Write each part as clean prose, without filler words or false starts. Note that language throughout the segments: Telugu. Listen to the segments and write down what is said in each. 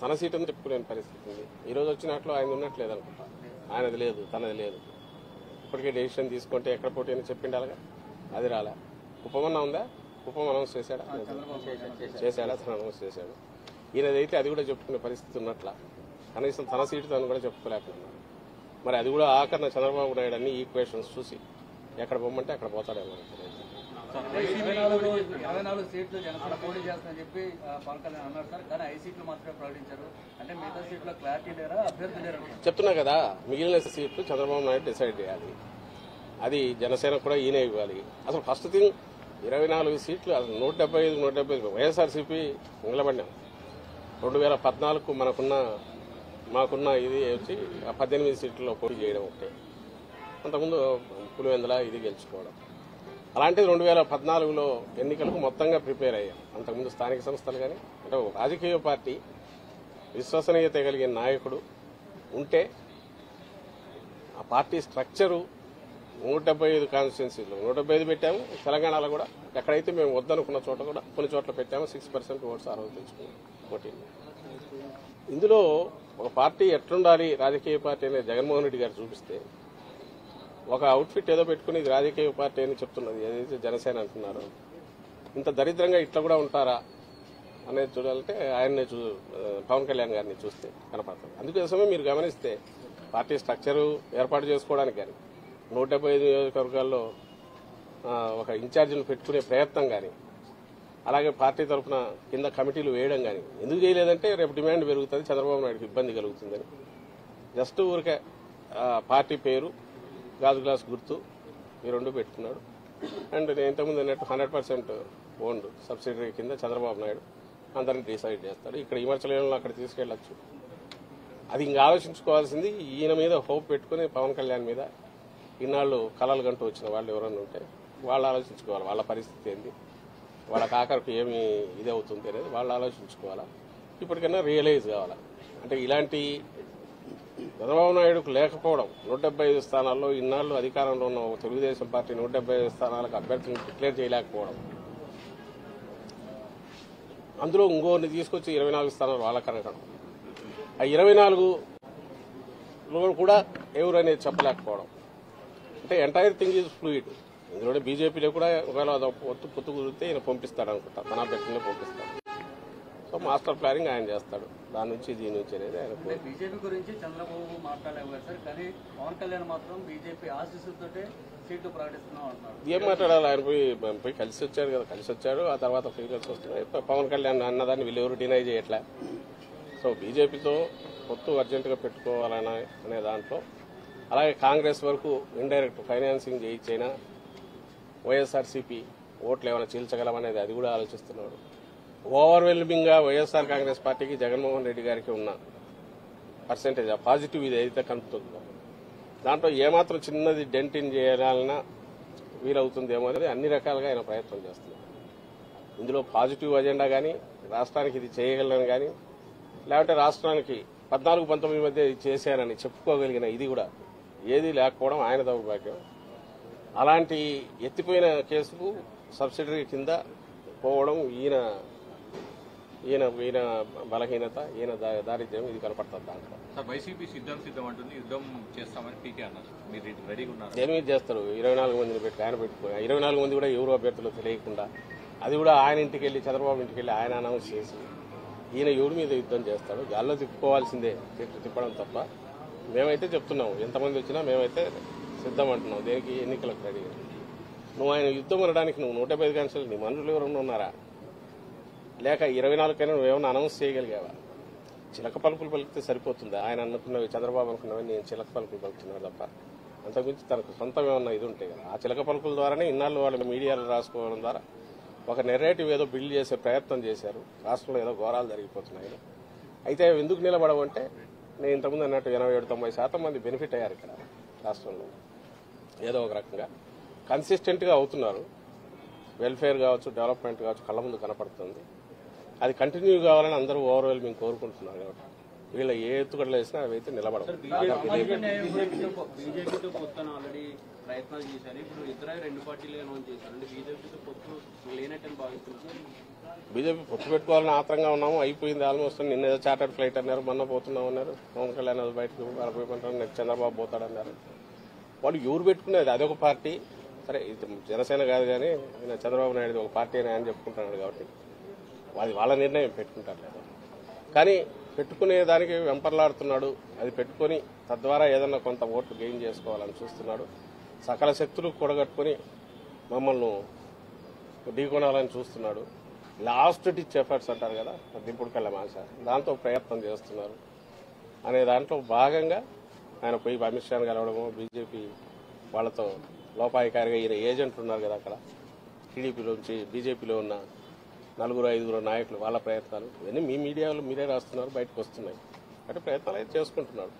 తన సీట్ అని చెప్పుకునే పరిస్థితి ఉంది. ఈ రోజు వచ్చినట్లు ఆయన ఉన్నట్లేదు అనుకుంటా. ఆయనది లేదు, తనది లేదు. ఇప్పటికే డెసిషన్ తీసుకుంటే ఎక్కడ పోటీ అని చెప్పిండాలిగా, అది రాలే. కుప్పమన్నా ఉందా? కుప్పం అనౌన్స్ చేశాడా? తను అనౌన్స్ చేశాడు. ఈయనదైతే అది కూడా చెప్పుకునే పరిస్థితి ఉన్నట్ల. కనీసం తన సీటు తను కూడా చెప్పుకోలేకపోతున్నాడు. మరి అది కూడా ఆఖరణ చంద్రబాబు నాయుడు అన్ని ఈక్వేషన్స్ చూసి ఎక్కడ పోమంటే అక్కడ పోతాడేమో. 24 సీట్లు జనసేన పోటీ చేస్తుందని చెప్పి పవన్ కళ్యాణ్ అన్నారు సార్. కానీ 5 సీట్లు మాత్రమే ప్రకటించారు. అంటే మిగతా సీట్లో క్లారిటీ లేరా, అభ్యర్థి లేరా? చెప్తున్నా కదా, మిగిలిన సీట్లు చంద్రబాబు నాయుడు డిసైడ్ చేయాలి. అది జనసేన కూడా ఈయనే ఇవ్వాలి. అసలు ఫస్ట్ థింగ్ 24 సీట్లు, అసలు 175 వైఎస్ఆర్సీపీ నిలబడినాం. 2014 మాకున్న ఇది వచ్చి 18 సీట్లలో పోటీ చేయడం ఒకటే. అంతకుముందు పులివెందుల ఇది గెలుచుకోవడం. అలాంటిది 2014లో ఎన్నికలకు మొత్తంగా ప్రిపేర్ అయ్యాం. అంతకుముందు స్థానిక సంస్థలు కానీ అంటే రాజకీయ పార్టీ విశ్వసనీయత కలిగిన నాయకుడు ఉంటే ఆ పార్టీ స్ట్రక్చరు 175 కాన్స్టిట్యున్సీలో 175 పెట్టాము. తెలంగాణలో కూడా ఎక్కడైతే మేము వద్దనుకున్న చోట కూడా కొన్ని చోట్ల పెట్టాము. 6% ఓట్స్ ఆ రోజు తెచ్చుకున్నాం పోటీలు. ఇందులో ఒక పార్టీ ఎట్లుండాలి రాజకీయ పార్టీ అనేది జగన్మోహన్ రెడ్డి గారు చూపిస్తే, ఒక అవుట్ఫిట్ ఏదో పెట్టుకుని ఇది రాజకీయ పార్టీ అని చెప్తున్నది ఏదైతే జనసేన అంటున్నారో, ఇంత దరిద్రంగా ఇట్లా కూడా ఉంటారా అనేది చూడాలంటే ఆయన్నే పవన్ కళ్యాణ్ గారిని చూస్తే కనపడుతుంది. అందుకోసమే మీరు గమనిస్తే పార్టీ స్ట్రక్చరు ఏర్పాటు చేసుకోవడానికి కానీ 175 నియోజకవర్గాల్లో ఒక ఇన్ఛార్జిని పెట్టుకునే ప్రయత్నం కానీ, అలాగే పార్టీ తరఫున కింద కమిటీలు వేయడం కానీ ఎందుకు చేయలేదంటే రేపు డిమాండ్ పెరుగుతుంది, చంద్రబాబు నాయుడుకి ఇబ్బంది కలుగుతుందని. జస్ట్ ఊరికే పార్టీ పేరు, గాజు గ్లాస్ గుర్తు ఈ రెండు పెట్టుకున్నాడు. అండ్ నేను ఇంతకుముందు అన్నట్టు 100% ఓన్డ్ సబ్సిడరీ కింద చంద్రబాబు నాయుడు అందరినీ డిసైడ్ చేస్తాడు. ఇక్కడ విమర్శలను అక్కడ తీసుకెళ్లొచ్చు. అది ఇంకా ఆలోచించుకోవాల్సింది ఈయన మీద హోప్ పెట్టుకుని పవన్ కళ్యాణ్ మీద ఇన్నాళ్ళు కలలు గంటూ వచ్చిన వాళ్ళు ఎవరన్నా ఉంటే వాళ్ళు ఆలోచించుకోవాలి. వాళ్ళ పరిస్థితి ఏంది, వాళ్ళకి ఆఖరికి ఏమి ఇది అవుతుంది అనేది వాళ్ళు ఆలోచించుకోవాలా. ఇప్పటికైనా రియలైజ్ కావాలా. అంటే ఇలాంటి చంద్రబాబు నాయుడుకు లేకపోవడం, 175 స్థానాల్లో ఇన్నాళ్లు అధికారంలో ఉన్న తెలుగుదేశం పార్టీ 175 స్థానాలకు అభ్యర్థులను డిక్లేర్ చేయలేకపోవడం, అందులో ఇంకోరిని తీసుకొచ్చి 24 స్థానాలు వాళ్ళకి అనడం, ఆ 24లో కూడా ఎవరు అనేది చెప్పలేకపోవడం. అంటే ఎంటైర్ థింగ్ ఈజ్ ఫ్లూయిడ్. ఇందులోనే బీజేపీలో కూడా ఒకవేళ పొత్తు కుదిరితే ఈయన పంపిస్తాడు అనుకుంటా, తన అభ్యర్థులనే పంపిస్తాడు. సో మాస్టర్ ప్లానింగ్ ఆయన చేస్తాడు. దాని నుంచి దీని నుంచి అనేది ఆయన. బీజేపీ గురించి చంద్రబాబు మాట్లాడలేదు సార్, కానీ పవన్ కళ్యాణ్ మాత్రం బీజేపీ ఆశీస్సులతో సీట్లు ప్రకటిస్తున్నాం అంటున్నారు. ఏం మాట్లాడాలి? ఆయన పోయి కలిసి వచ్చాడు కదా, కలిసి వచ్చాడు. ఆ తర్వాత ఫీలింగ్స్ వస్తున్నాయి. పవన్ కళ్యాణ్ అన్నదాన్ని వీళ్ళెవరు డినై చేయట్లే. సో బీజేపీతో పొత్తు అర్జెంటుగా పెట్టుకోవాలనే దాంట్లో, అలాగే కాంగ్రెస్ వరకు ఇండైరెక్ట్ ఫైనాన్సింగ్ చేయించైనా వైఎస్ఆర్సీపీ ఓట్లు ఏమైనా చీల్చగలమనేది అది కూడా ఆలోచిస్తున్నాడు. ఓవర్వెల్మింగ్ గా వైఎస్ఆర్ కాంగ్రెస్ పార్టీకి జగన్మోహన్ రెడ్డి గారికి ఉన్న పర్సెంటేజ్ ఆ పాజిటివ్ ఇది అయితే కనుపుతుందో దాంట్లో ఏమాత్రం చిన్నది డెంటిన్ చేయాలన్నా వీలవుతుందేమో అనేది అన్ని రకాలుగా ఆయన ప్రయత్నం చేస్తున్నారు. ఇందులో పాజిటివ్ అజెండా కానీ, రాష్ట్రానికి ఇది చేయగలను కానీ, లేకపోతే రాష్ట్రానికి 14-19 మధ్య ఇది చేశానని చెప్పుకోగలిగిన ఇది కూడా ఏదీ లేకపోవడం ఆయన దౌర్భాగ్యం. అలాంటి ఎత్తిపోయిన కేసుకు సబ్సిడరీ కింద పోవడం ఈయన బలహీనత, ఈయన దారిద్ర్యం ఇది కనపడుతుంది దాంట్లో. వైసీపీ సిద్ధం అంటుంది, యుద్ధం చేస్తామని పీకే అన్నారు. మీరు రెడీగా ఉన్నారు? ఏమీ చేస్తారు? 24 మందిని ఆయన పెట్టుకుని 24 మంది కూడా ఎవరు అభ్యర్థులు తెలియకుండా, అది కూడా ఆయన ఇంటికి వెళ్లి చంద్రబాబు ఇంటికి వెళ్లి ఆయన అనౌన్స్ చేసి ఈయన ఎవరి మీద యుద్ధం చేస్తాడు? గాల్లో తిప్పుకోవాల్సిందే, తిప్పడం తప్ప. మేమైతే చెప్తున్నాము, ఎంతమంది వచ్చినా మేమైతే సిద్ధం అంటున్నాం. దేనికి? ఎన్నికలకు రెడీ. నువ్వు ఆయన యుద్ధం అనడానికి నువ్వు 175 కాన్స్టిట్యూన్సీలు నీ మనుషులు ఎవరన్నా ఉన్నారా? లేక 24 కైనా నువ్వేమన్నా అనౌన్స్ చేయగలిగావా? చిలక పలుకులు పలికితే సరిపోతుందా? ఆయన అనుకున్నవి, చంద్రబాబు అనుకున్నవి నేను చిలక పలుకులు పలుకుతున్నాడు తప్ప అంతకుమించి తనకు సొంతం ఏమన్నా ఇది ఉంటాయి కదా. ఆ చిలక పలుకుల ద్వారానే ఇన్నాళ్ళు వాళ్ళు మీడియాలో రాసుకోవడం ద్వారా ఒక నెరేటివ్ ఏదో బిల్డ్ చేసే ప్రయత్నం చేశారు. రాష్ట్రంలో ఏదో ఘోరాలు జరిగిపోతున్నాయి. అయితే ఎందుకు నిలబడవంటే, నేను ఇంతకుముందు అన్నట్టు 87-90% మంది బెనిఫిట్ అయ్యారు ఇక్కడ రాష్ట్రంలో. ఏదో ఒక రకంగా కన్సిస్టెంట్గా అవుతున్నారు. వెల్ఫేర్ కావచ్చు, డెవలప్మెంట్ కావచ్చు కళ్ళ ముందు కనపడుతుంది. అది కంటిన్యూ కావాలని అందరూ ఓవర్వెల్మింగ్ కోరుకుంటున్నారు కాబట్టి వీళ్ళ ఏ ఎత్తుగడలు వేసినా అవి అయితే నిలబడవు. బీజేపీతో పొత్తున ఆల్రెడీ ప్రయత్నాలు చేశారు. ఇప్పుడు ఇద్దరు రెండు పార్టీలు అనౌన్స్ చేశారు. అంటే బీజేపీతో పొత్తు లేనట్టని భావిస్తున్నారు. బీజేపీ పొత్తు పెట్టుకోవాలని ఆత్రంగా ఉన్నాము. అయిపోయింది ఆల్మోస్ట్. నిన్న చార్టర్డ్ ఫ్లైట్ అన్నారు, మొన్న పోతున్నాం అన్నారు. పవన్ కళ్యాణ్ బయటకు పోయిపోతారు, నెక్స్ట్ చంద్రబాబు పోతాడన్నారు. వాళ్ళు ఎవరు పెట్టుకునేది అదొక పార్టీ. సరే ఇది జనసేన కాదు కానీ చంద్రబాబు నాయుడు ఒక పార్టీ అని ఆయన చెప్పుకుంటున్నాడు కాబట్టి అది వాళ్ళ నిర్ణయం పెట్టుకుంటారు లేదు. కానీ పెట్టుకునే దానికి వెంపర్లాడుతున్నాడు. అది పెట్టుకుని తద్వారా ఏదన్నా కొంత ఓట్లు గెయిన్ చేసుకోవాలని చూస్తున్నాడు. సకల శక్తులు కూడగట్టుకుని మమ్మల్ని ఢీకొనాలని చూస్తున్నాడు. లాస్ట్ డిచ్ ఎఫర్ట్స్ అంటారు కదా, దింపుడు కళ్ళ మాస, దాంతో ప్రయత్నం చేస్తున్నారు అనే దాంట్లో భాగంగా ఆయన పోయి అమిత్ షాను కలవడము, బీజేపీ వాళ్ళతో లోపాయికారిగా ఈయన ఏజెంట్లు ఉన్నారు కదా అక్కడ టీడీపీలోంచి బీజేపీలో ఉన్న 4-5 నాయకులు, వాళ్ళ ప్రయత్నాలు ఇవన్నీ మీ మీడియాలో మీరే రాస్తున్నారు, బయటకు వస్తున్నాయి. అంటే ప్రయత్నాలు అయితే చేసుకుంటున్నాడు.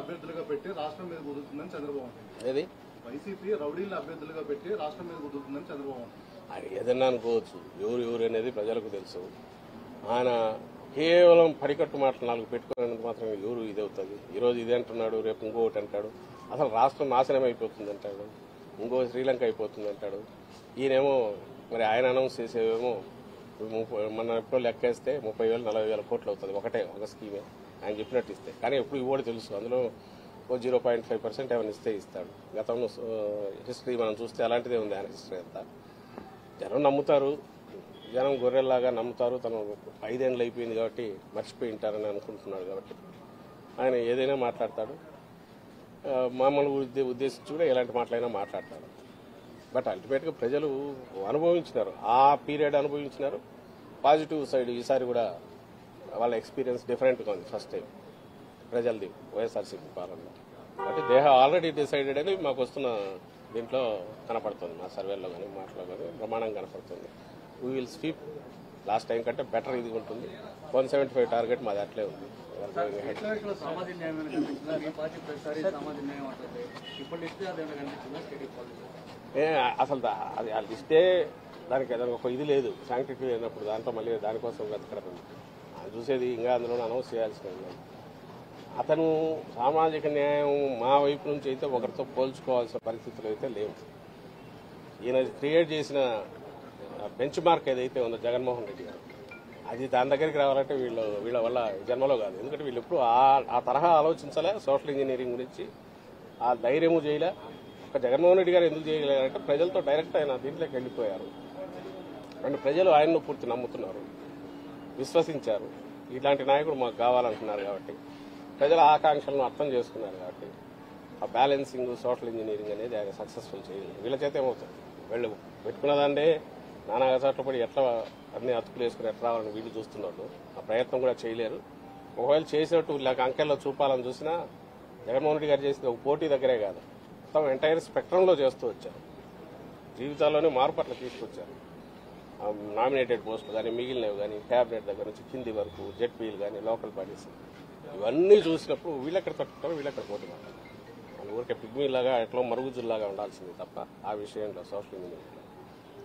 అభ్యర్థులుగా పెట్టి రాష్ట్రం మీద కుదురుతుందని చంద్రబాబు ఏది వైసీపీ రౌడీలను అభ్యర్థులుగా పెట్టి రాష్ట్రం మీద కుదురుతుందని చంద్రబాబు అది ఏదన్నా అనుకోవచ్చు. ఎవరు అనేది ప్రజలకు తెలుసు. ఆయన కేవలం పడికట్టు మాటలు 4 పెట్టుకునేందుకు మాత్రం ఎవరు ఇది అవుతుంది. ఈరోజు ఇది అంటున్నాడు, రేపు ఇంకొకటి అంటాడు. అసలు రాష్ట్రం నాశనం అయిపోతుంది అంటాడు, ఇంకో శ్రీలంక అయిపోతుంది అంటాడు. ఈయనేమో మరి ఆయన అనౌన్స్ చేసేవేమో మన ఎప్పుడో లెక్కేస్తే 30,000-40,000 కోట్లు అవుతుంది ఒక స్కీమే ఆయన చెప్పినట్టు ఇస్తే. కానీ ఎప్పుడు ఇవ్వడు తెలుసు. అందులో 0.5% ఏమైనా ఇస్తే ఇస్తాడు. గతంలో హిస్టరీ మనం చూస్తే అలాంటిదే ఉంది ఆయన హిస్టరీ అంతా. జనం నమ్ముతారు, జనం గొర్రెల్లాగా నమ్ముతారు. తను 5 ఏళ్ళు అయిపోయింది కాబట్టి మర్చిపోయి ఉంటారని అనుకుంటున్నాడు కాబట్టి ఆయన ఏదైనా మాట్లాడతాడు. మమ్మల్ని ఉద్దేశించి కూడా ఎలాంటి మాటలైనా మాట్లాడతాడు. బట్ అల్టిమేట్గా ప్రజలు అనుభవించినారు, ఆ పీరియడ్ అనుభవించినారు. పాజిటివ్ సైడ్ ఈసారి కూడా వాళ్ళ ఎక్స్పీరియన్స్ డిఫరెంట్గా ఉంది. ఫస్ట్ టైం ప్రజలది వైఎస్ఆర్సీపీ పాలనలో. అంటే దే హ్యావ్ ఆల్రెడీ డిసైడెడ్ అని మాకు వస్తున్న దీంట్లో కనపడుతుంది. మా సర్వేలో కానీ మాటలో కానీ ప్రమాణం కనపడుతుంది. We will sweep last time కంటే బెటర్ ఇది ఉంటుంది. 175 టార్గెట్ మాది అట్లే ఉంది. సామాజిక న్యాయం కనిపించిందా? మీ పార్టీ ప్రతిసారి సామాజిక న్యాయం అంటుంది. ఇప్పుడు ఇస్తే అదేమైనా కనిపించిందా స్టేట్ పాలసీ? అసలు అది ఆ లిస్టే దానికి ఒక ఇది లేదు, శాంక్టిటీ లేనప్పుడు దాంట్లో మళ్ళీ దానికోసం వెతకడం అది చూసేది. ఇంకా అందులో అనౌన్స్ చేయాల్సిన అతను సామాజిక న్యాయం మా వైపు నుంచి అయితే ఒకరితో పోల్చుకోవాల్సిన పరిస్థితులు అయితే లేవు. ఈయన క్రియేట్ చేసిన బెంచ్ మార్క్ ఏదైతే ఉందో జగన్మోహన్ రెడ్డి గారు, అది దాని దగ్గరికి రావాలంటే వీళ్ళ వల్ల జన్మలో కాదు. ఎందుకంటే వీళ్ళు ఎప్పుడు ఆ తరహా ఆలోచించలే. సోషల్ ఇంజనీరింగ్ గురించి ఆ ధైర్యము చేయలే. ఒక జగన్మోహన్ రెడ్డి గారు ఎందుకు చేయలేదంటే ప్రజలతో డైరెక్ట్ ఆయన దీంట్లోకి వెళ్ళిపోయారు. అండ్ ప్రజలు ఆయన్ను పూర్తి నమ్ముతున్నారు, విశ్వసించారు. ఇలాంటి నాయకుడు మాకు కావాలంటున్నారు కాబట్టి ప్రజల ఆకాంక్షలను అర్థం చేసుకున్నారు కాబట్టి ఆ బ్యాలెన్సింగ్ సోషల్ ఇంజనీరింగ్ అనేది ఆయన సక్సెస్ఫుల్ చేయలేదు. వీళ్ళ చేత ఏమవుతుంది, వీళ్ళు పెట్టుకున్నదాండే నానా చోట్ల పడి ఎట్లా అన్ని అతుకులు వేసుకుని ఎట్లా రావాలని వీళ్ళు చూస్తున్నారు. ఆ ప్రయత్నం కూడా చేయలేరు. ఒకవేళ చేసినట్టు ఇలా అంకెల్లో చూపాలని చూసినా జగన్మోహన్ రెడ్డి గారు చేసింది ఒక పోటీ దగ్గరే కాదు, మొత్తం ఎంటైర్ స్పెక్ట్రంలో చేస్తూ వచ్చారు. జీవితాల్లోనే మార్పు అట్లా తీసుకొచ్చారు. నామినేటెడ్ పోస్టులు కానీ మిగిలినవి కానీ క్యాబినెట్ దగ్గర నుంచి కింది వరకు జెడ్పీలు కానీ లోకల్ బాడీస్ ఇవన్నీ చూసినప్పుడు వీళ్ళెక్కడ తట్టుకుంటారో వీళ్ళెక్కడ పోటీ మాట్లాడారు. మన ఊరికే పిగ్మీలాగా ఎట్లా మరుగుజుల్లాగా ఉండాల్సింది తప్ప ఆ విషయంలో సోషల్ ఇంజనీరింగ్లో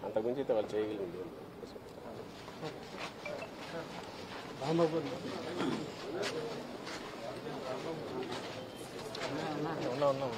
అంతకుమించి అయితే వాళ్ళు చేయగలిగింది. ఉన్నాం